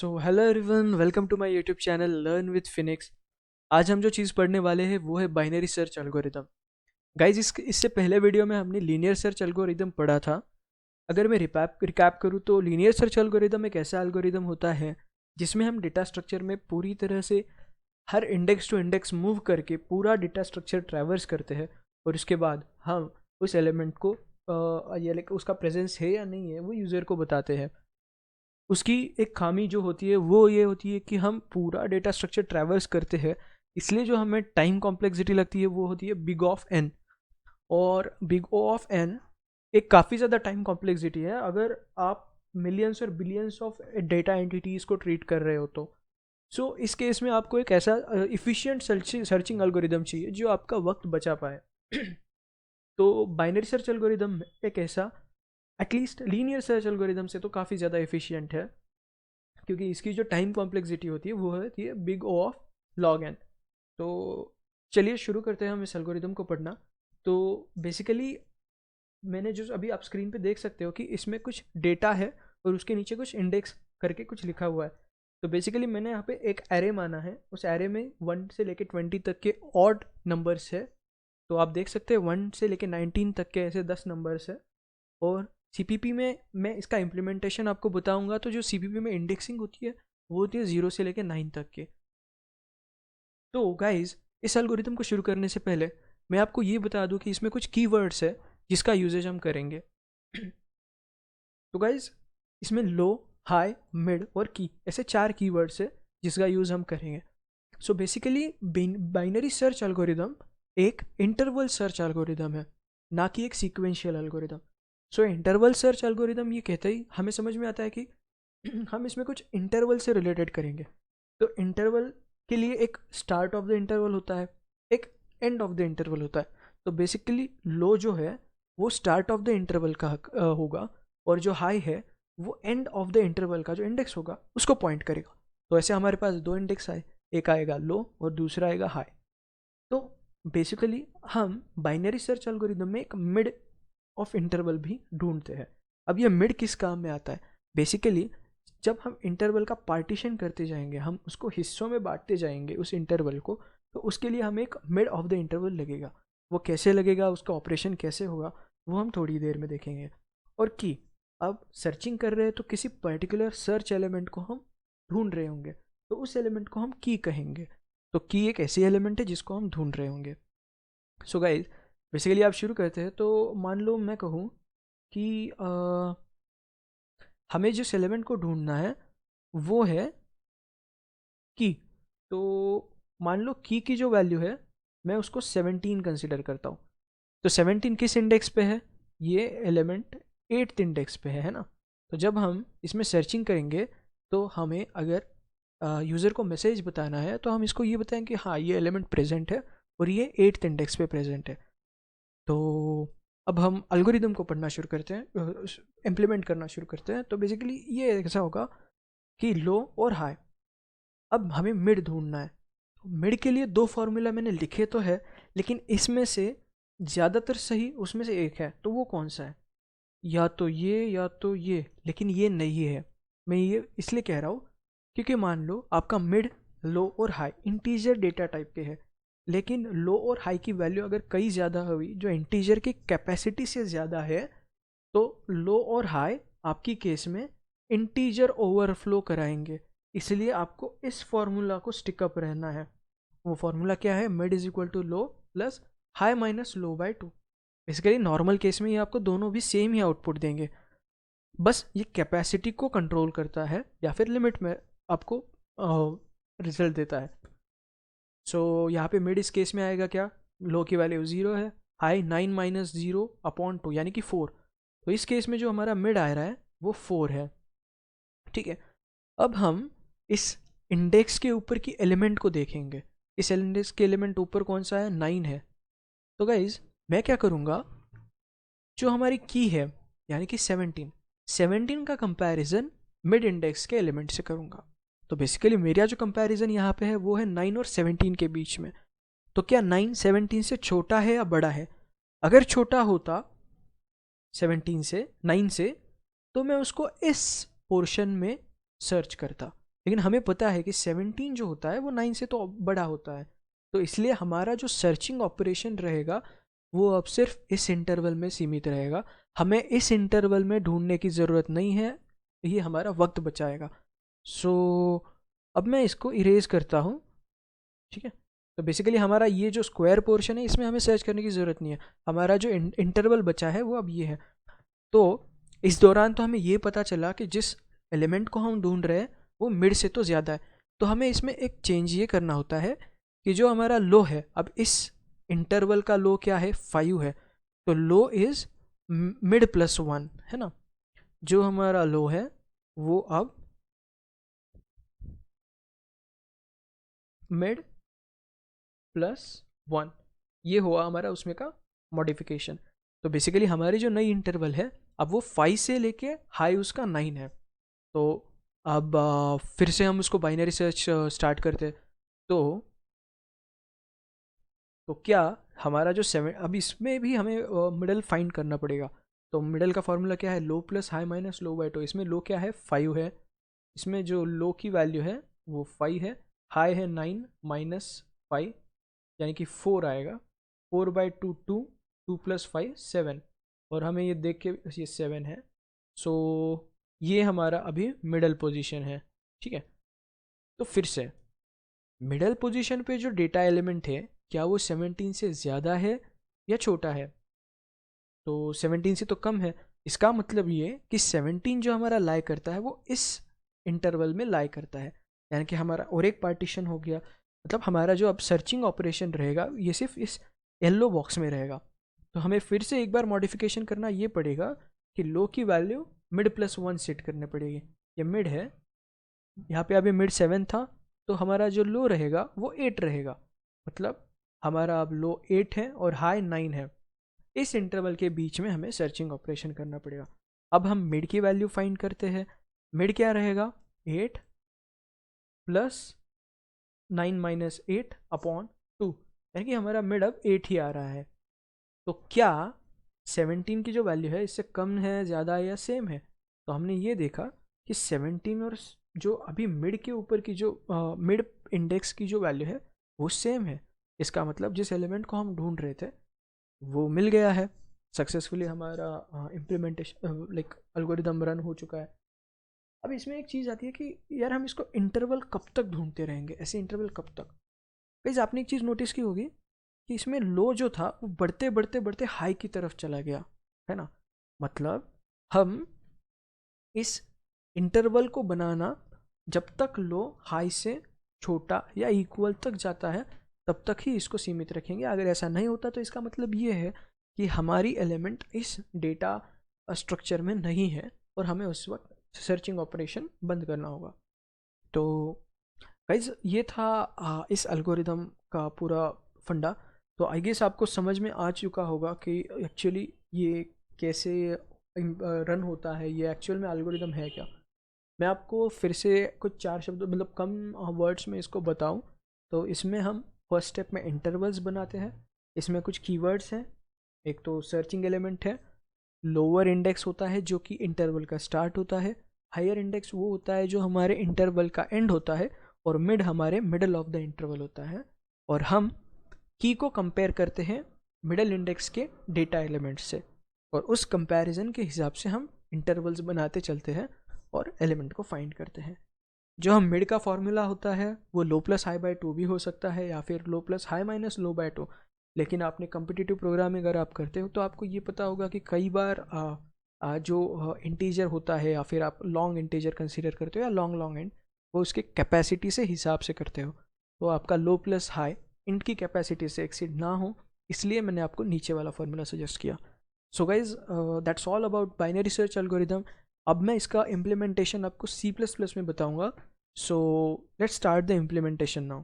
So hello everyone, welcome to my YouTube channel learn with Phoenix. आज हम जो चीज़ पढ़ने वाले हैं वो है बाइनरी सर्च एल्गोरिदम। गाइज इससे पहले वीडियो में हमने लीनियर सर्च एल्गोरिदम पढ़ा था। अगर मैं रिकैप करूँ तो लीनियर सर्च एल्गोरिदम एक ऐसा एल्गोरिदम होता है जिसमें हम डेटा स्ट्रक्चर में पूरी तरह से हर इंडेक्स टू इंडेक्स मूव करके पूरा डेटा स्ट्रक्चर ट्रैवर्स करते हैं और उसके बाद हम उस एलिमेंट को या लाइक उसका प्रेजेंस है या नहीं है वो यूज़र को बताते हैं। उसकी एक खामी जो होती है वो ये होती है कि हम पूरा डेटा स्ट्रक्चर ट्रैवर्स करते हैं, इसलिए जो हमें टाइम कॉम्प्लेक्सिटी लगती है वो होती है बिग ऑफ एन। और बिग ओ ऑफ एन एक काफ़ी ज़्यादा टाइम कॉम्प्लेक्सिटी है अगर आप मिलियंस और बिलियंस ऑफ डेटा एंटिटीज़ को ट्रीट कर रहे हो तो। सो इस केस में आपको एक ऐसा इफ़िशिएंट सर्चिंग एल्गोरिदम चाहिए जो आपका वक्त बचा पाए। तो बाइनरी सर्च एल्गोरिदम एक ऐसा एटलीस्ट लीनियर सर्च एल्गोरिदम से तो काफ़ी ज़्यादा एफिशिएंट है, क्योंकि इसकी जो टाइम कॉम्प्लेक्सिटी होती है वो होती है big O of log n. तो चलिए शुरू करते हैं हम इस एल्गोरिदम को पढ़ना। तो बेसिकली मैंने जो अभी आप स्क्रीन पे देख सकते हो कि इसमें कुछ डेटा है और उसके नीचे कुछ इंडेक्स करके कुछ लिखा हुआ है। तो बेसिकली मैंने यहाँ पे एक एरे माना है, उस एरे में 1 से लेके 20 तक के ऑड नंबर्स है। तो आप देख सकते हैं 1 से लेके 19 तक के ऐसे 10 नंबर्स है। और सीपीपी में मैं इसका इम्प्लीमेंटेशन आपको बताऊंगा। तो जो सीपीपी में इंडेक्सिंग होती है वो होती है 0 से लेकर 9 तक के। तो गाइज इस एल्गोरिथम को शुरू करने से पहले मैं आपको ये बता दूं कि इसमें कुछ कीवर्ड्स है जिसका यूजेज हम करेंगे। तो गाइज इसमें लो, हाई, मिड और की ऐसे 4 कीवर्ड्स है जिसका यूज़ हम करेंगे। So basically binary search algorithm एक इंटरवल सर्च एल्गोरिदम है, ना कि एक सीक्वेंशियल एल्गोरिदम। सो इंटरवल सर्च एल्गोरिदम ये कहते ही हमें समझ में आता है कि हम इसमें कुछ इंटरवल से रिलेटेड करेंगे। तो इंटरवल के लिए एक स्टार्ट ऑफ द इंटरवल होता है, एक एंड ऑफ द इंटरवल होता है। तो बेसिकली लो जो है वो स्टार्ट ऑफ द इंटरवल का होगा, और जो हाई है वो एंड ऑफ द इंटरवल का जो इंडेक्स होगा उसको पॉइंट करेगा। तो ऐसे हमारे पास 2 इंडेक्स आए, एक आएगा लो और दूसरा आएगा हाई। तो बेसिकली हम बाइनरी सर्च एल्गोरिदम में एक मिड ऑफ इंटरवल भी ढूंढते हैं। अब ये मिड किस काम में आता है? बेसिकली जब हम इंटरवल का पार्टीशन करते जाएंगे, हम उसको हिस्सों में बांटते जाएंगे उस इंटरवल को, तो उसके लिए हमें एक मिड ऑफ द इंटरवल लगेगा। वो कैसे लगेगा, उसका ऑपरेशन कैसे होगा, वो हम थोड़ी देर में देखेंगे। और की, अब सर्चिंग कर रहे हैं तो किसी पर्टिकुलर सर्च एलिमेंट को हम ढूंढ रहे होंगे, तो उस एलिमेंट को हम की कहेंगे। तो की एक ऐसी एलिमेंट है जिसको हम ढूंढ रहे होंगे। सो गाइज बेसिकली आप शुरू करते हैं। तो मान लो मैं कहूँ कि हमें जिस एलिमेंट को ढूंढना है वो है की। तो मान लो की जो वैल्यू है मैं उसको 17 कंसिडर करता हूँ। तो 17 किस इंडेक्स पे है? ये एलिमेंट 8th इंडेक्स पे है ना। तो जब हम इसमें सर्चिंग करेंगे तो हमें अगर यूज़र को मैसेज बताना है तो हम इसको ये बताएं कि हाँ ये एलिमेंट प्रेजेंट है और ये 8th इंडेक्स पे प्रेजेंट है। तो अब हम एल्गोरिदम को पढ़ना शुरू करते हैं, इम्प्लीमेंट करना शुरू करते हैं। तो बेसिकली ये ऐसा होगा कि लो और हाई। अब हमें मिड ढूंढना है। मिड के लिए 2 फॉर्मूला मैंने लिखे तो है, लेकिन इसमें से ज़्यादातर सही उसमें से एक है। तो वो कौन सा है? या तो ये या तो ये, लेकिन ये नहीं है। मैं ये इसलिए कह रहा हूँ क्योंकि मान लो आपका मिड, लो और हाई इंटीजर डेटा टाइप के है, लेकिन लो और हाई की वैल्यू अगर कई ज़्यादा हुई जो इंटीजर की कैपेसिटी से ज़्यादा है, तो लो और हाई आपकी केस में इंटीजर ओवरफ्लो कराएंगे। इसलिए आपको इस फॉर्मूला को स्टिकअप रहना है। वो फॉर्मूला क्या है? Mid is equal to low plus high minus low by 2। Basically normal case में ये आपको दोनों भी सेम ही आउटपुट देंगे, बस ये कैपेसिटी को कंट्रोल करता है या फिर लिमिट में आपको रिजल्ट देता है। सो यहाँ पे मिड इस केस में आएगा क्या? लो की वैल्यू 0 है, हाई 9 माइनस 0 अपॉन 2 यानी कि 4। तो इस केस में जो हमारा मिड आ रहा है वो 4 है। ठीक है, अब हम इस इंडेक्स के ऊपर की एलिमेंट को देखेंगे। इस इंडेक्स के एलिमेंट ऊपर कौन सा है? 9 है। तो गाइज मैं क्या करूँगा, जो हमारी की है यानी कि 17 का कंपैरिजन मिड इंडेक्स के एलिमेंट से करूँगा। तो बेसिकली मेरा जो कंपैरिजन यहाँ पे है वो है 9 और 17 के बीच में। तो क्या 9 17 से छोटा है या बड़ा है? अगर छोटा होता 17 से, 9 से, तो मैं उसको इस पोर्शन में सर्च करता। लेकिन हमें पता है कि 17 जो होता है वो 9 से तो बड़ा होता है, तो इसलिए हमारा जो सर्चिंग ऑपरेशन रहेगा वो अब सिर्फ इस इंटरवल में सीमित रहेगा। हमें इस इंटरवल में ढूंढने की ज़रूरत नहीं है, ये हमारा वक्त बचाएगा। सो अब मैं इसको इरेज करता हूँ, ठीक है। तो बेसिकली हमारा ये जो स्क्वायर पोर्शन है इसमें हमें सर्च करने की ज़रूरत नहीं है, हमारा जो इंटरवल बचा है वो अब ये है। तो इस दौरान तो हमें ये पता चला कि जिस एलिमेंट को हम ढूंढ रहे हैं वो मिड से तो ज़्यादा है, तो हमें इसमें एक चेंज ये करना होता है कि जो हमारा लो है, अब इस इंटरवल का लो क्या है, 5 है, तो लो इज़ मिड प्लस 1 है ना। जो हमारा लो है वो अब मिड प्लस 1, ये हुआ हमारा उसमें का मॉडिफिकेशन। तो बेसिकली हमारी जो नई इंटरवल है अब वो 5 से लेके हाई उसका 9 है। तो अब फिर से हम उसको बाइनरी सर्च स्टार्ट करते हैं। तो क्या हमारा जो 7, अब इसमें भी हमें मिडल फाइंड करना पड़ेगा। तो मिडल का फॉर्मूला क्या है, low plus high minus low by two. इसमें लो क्या है, 5 है, इसमें जो लो की वैल्यू है वो 5 है, हाई है 9 माइनस 5 यानी कि 4 आएगा, 4/2 2, 2 + 5 7, और हमें ये देख के ये 7 है। सो ये हमारा अभी मिडल पोजीशन है, ठीक है। तो फिर से मिडल पोजीशन पे जो डेटा एलिमेंट है क्या वो 17 से ज़्यादा है या छोटा है, तो 17 से तो कम है। इसका मतलब ये कि 17 जो हमारा लाई करता है वो इस इंटरवल में लाई करता है, यानी कि हमारा और एक पार्टीशन हो गया। मतलब हमारा जो अब सर्चिंग ऑपरेशन रहेगा ये सिर्फ इस येलो बॉक्स में रहेगा। तो हमें फिर से एक बार मॉडिफिकेशन करना ये पड़ेगा कि लो की वैल्यू मिड प्लस 1 सेट करने पड़ेगी। ये मिड है, यहाँ पे अभी मिड 7 था, तो हमारा जो लो रहेगा वो 8 रहेगा। मतलब हमारा अब लो 8 है और हाई 9 है। इस इंटरवल के बीच में हमें सर्चिंग ऑपरेशन करना पड़ेगा। अब हम मिड की वैल्यू फाइंड करते हैं। मिड क्या रहेगा, 8 प्लस 9 माइनस 8 अपॉन 2, यानी कि हमारा मिड अब 8 ही आ रहा है। तो क्या 17 की जो वैल्यू है इससे कम है, ज़्यादा है या सेम है। तो हमने ये देखा कि 17 और जो अभी मिड के ऊपर की जो मिड इंडेक्स की जो वैल्यू है वो सेम है। इसका मतलब जिस एलिमेंट को हम ढूंढ रहे थे वो मिल गया है, सक्सेसफुली हमारा इम्प्लीमेंटेशन लाइक एल्गोरिदम रन हो चुका है। अब इसमें एक चीज़ आती है कि यार हम इसको इंटरवल कब तक ढूंढते रहेंगे, ऐसे इंटरवल कब तक। गाइस आपने एक चीज़ नोटिस की होगी कि इसमें लो जो था वो बढ़ते बढ़ते बढ़ते हाई की तरफ चला गया, है ना। मतलब हम इस इंटरवल को बनाना, जब तक लो हाई से छोटा या इक्वल तक जाता है तब तक ही इसको सीमित रखेंगे। अगर ऐसा नहीं होता तो इसका मतलब ये है कि हमारी एलिमेंट इस डेटा स्ट्रक्चर में नहीं है और हमें उस वक्त सर्चिंग ऑपरेशन बंद करना होगा। तो गाइज ये था इस एल्गोरिदम का पूरा फंडा। तो आई गेस आपको समझ में आ चुका होगा कि एक्चुअली ये कैसे रन होता है, ये एक्चुअल में एल्गोरिदम है क्या। मैं आपको फिर से कुछ 4 शब्द मतलब कम वर्ड्स में इसको बताऊं तो इसमें हम फर्स्ट स्टेप में इंटरवल्स बनाते हैं। इसमें कुछ कीवर्ड्स हैं, एक तो सर्चिंग एलिमेंट है, लोअर इंडेक्स होता है जो कि इंटरवल का स्टार्ट होता है, हायर इंडेक्स वो होता है जो हमारे इंटरवल का एंड होता है, और मिड हमारे मिडल ऑफ द इंटरवल होता है। और हम की को कंपेयर करते हैं मिडल इंडेक्स के डेटा एलिमेंट्स से, और उस कंपैरिजन के हिसाब से हम इंटरवल्स बनाते चलते हैं और एलिमेंट को फाइंड करते हैं। जो हम मिड का फॉर्मूला होता है वो लो प्लस हाई बाय 2 भी हो सकता है या फिर लो plus high minus low by 2। लेकिन आपने कम्पिटिटिव प्रोग्रामिंग अगर आप करते हो तो आपको ये पता होगा कि कई बार जो इंटीजर होता है या फिर आप लॉन्ग इंटीजर कंसीडर करते हो या लॉन्ग लॉन्ग एंड, वो उसके कैपेसिटी से हिसाब से करते हो। तो आपका लो प्लस हाई इंट की कैपेसिटी से एक्सीड ना हो, इसलिए मैंने आपको नीचे वाला फॉर्मूला सजेस्ट किया। So guys that's all about binary search algorithm. अब मैं इसका इम्प्लीमेंटेशन आपको C++ में बताऊंगा। सो let's start the implementation now.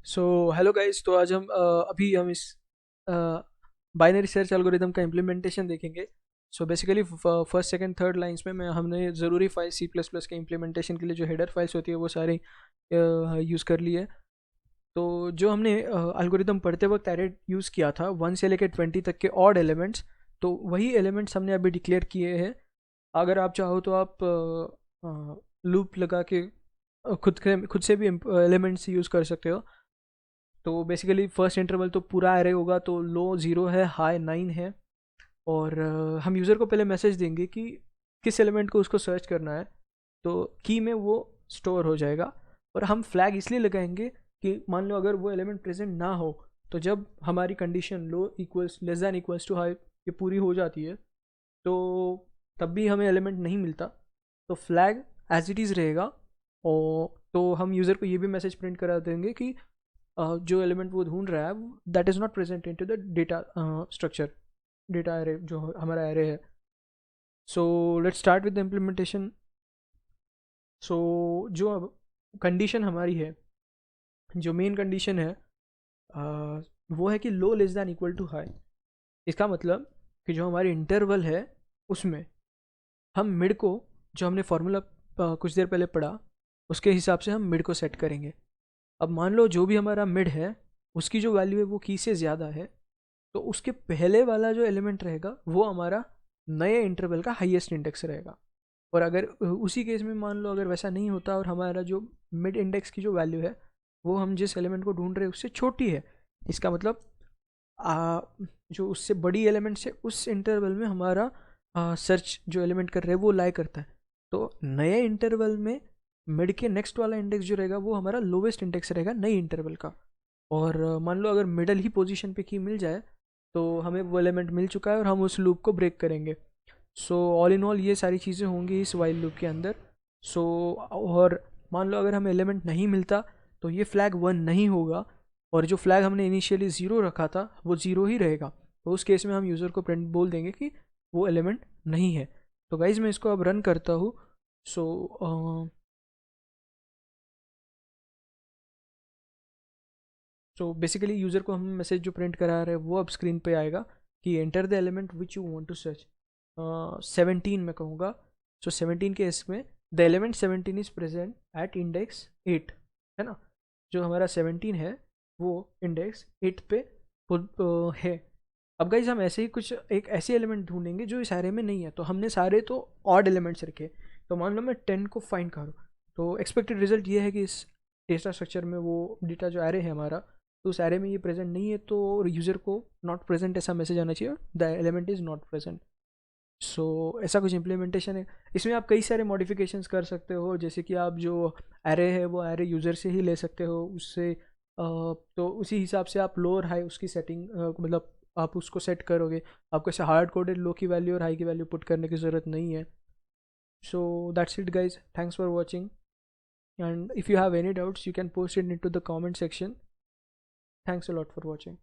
So hello guys, तो आज हम अभी हम इस बाइनरी सर्च एल्गोरिदम का इम्प्लीमेंटेशन देखेंगे। So basically first second third lines में हमने ज़रूरी फाइल C++ के इम्प्लीमेंटेशन के लिए जो हेडर फाइल्स होती है वो सारी यूज़ कर ली है। तो जो हमने एल्गोरिदम पढ़ते वक्त एरे यूज़ किया था 1 से लेकर 20 तक के ऑड एलिमेंट्स, तो वही एलिमेंट्स हमने अभी डिक्लेयर किए हैं अगर आप चाहो तो आप लूप लगा के खुद से भी एलिमेंट्स यूज़ कर सकते हो। तो बेसिकली फर्स्ट इंटरवल तो पूरा एरे होगा, तो लो 0 है, हाई 9 है। और हम यूज़र को पहले मैसेज देंगे कि किस एलिमेंट को उसको सर्च करना है, तो की में वो स्टोर हो जाएगा। और हम फ्लैग इसलिए लगाएंगे कि मान लो अगर वो एलिमेंट प्रेजेंट ना हो, तो जब हमारी condition low equals less than equals to high ये पूरी हो जाती है, तो तब भी हमें एलिमेंट नहीं मिलता, तो फ्लैग एज इट इज़ रहेगा। और तो हम यूज़र को ये भी मैसेज प्रिंट करा देंगे कि जो एलिमेंट वो ढूंढ रहा है that is not present in to the data structure, data array जो हमारा एरे है। So let's start with the implementation. So जो अब कंडीशन हमारी है, जो मेन कंडीशन है वो है कि low less than equal to high. इसका मतलब कि जो हमारी इंटरवल है उसमें हम मिड को, जो हमने फॉर्मूला कुछ देर पहले पढ़ा, उसके हिसाब से हम मिड को सेट करेंगे। अब मान लो जो भी हमारा मिड है उसकी जो वैल्यू है वो की से ज़्यादा है, तो उसके पहले वाला जो एलिमेंट रहेगा वो हमारा नए इंटरवल का हाईएस्ट इंडेक्स रहेगा। और अगर उसी केस में मान लो अगर वैसा नहीं होता और हमारा जो मिड इंडेक्स की जो वैल्यू है वो हम जिस एलिमेंट को ढूंढ रहे हैं उससे छोटी है, इसका मतलब जो उससे बड़ी एलिमेंट से उस इंटरवल में हमारा सर्च जो एलिमेंट कर रहे हैं वो लाई करता है। तो नए इंटरवल में मिड के नेक्स्ट वाला इंडेक्स जो रहेगा वो हमारा लोवेस्ट इंडेक्स रहेगा नई इंटरवल का। और मान लो अगर मिडल ही पोजीशन पे की मिल जाए तो हमें वो एलिमेंट मिल चुका है और हम उस लूप को ब्रेक करेंगे। सो ऑल इन ऑल ये सारी चीज़ें होंगी इस वाइल लूप के अंदर। सो और मान लो अगर हमें एलिमेंट नहीं मिलता तो ये फ्लैग 1 नहीं होगा, और जो फ्लैग हमने इनिशियली 0 रखा था वो 0 ही रहेगा। तो उस केस में हम यूज़र को प्रिंट बोल देंगे कि वो एलिमेंट नहीं है। तो गाइज मैं इसको अब रन करता हूँ। सो बेसिकली यूज़र को हम मैसेज जो प्रिंट करा रहे हैं वो अब स्क्रीन पे आएगा कि enter the element which you want to search. 17 मैं कहूँगा। सो 17 के इसमें the element 17 is present at index 8, है ना। जो हमारा 17 है वो इंडेक्स 8 पे है। अब गाइज हम ऐसे ही कुछ एक ऐसे एलिमेंट ढूंढेंगे जो इस एरे में नहीं है। तो हमने सारे तो ऑड एलिमेंट्स रखे, तो मान लो मैं 10 को फाइंड करूँ, तो एक्सपेक्टेड रिजल्ट ये है कि इस डेटा स्ट्रक्चर में वो डेटा जो एरे है हमारा, तो उस एरे में ये प्रेजेंट नहीं है, तो यूज़र को नॉट प्रेजेंट ऐसा मैसेज आना चाहिए, the element is not present. So ऐसा कुछ इम्प्लीमेंटेशन है। इसमें आप कई सारे मॉडिफिकेशंस कर सकते हो, जैसे कि आप जो एरे है वो एरे यूज़र से ही ले सकते हो, उससे तो उसी हिसाब से आप लो और हाई उसकी सेटिंग मतलब आप उसको सेट करोगे। आपको ऐसे हार्ड कोडेड लो की वैल्यू और हाई की वैल्यू पुट करने की ज़रूरत नहीं है। So that's it guys, thanks for watching, and if you have any doubts you can post it into the comment section. Thanks a lot for watching.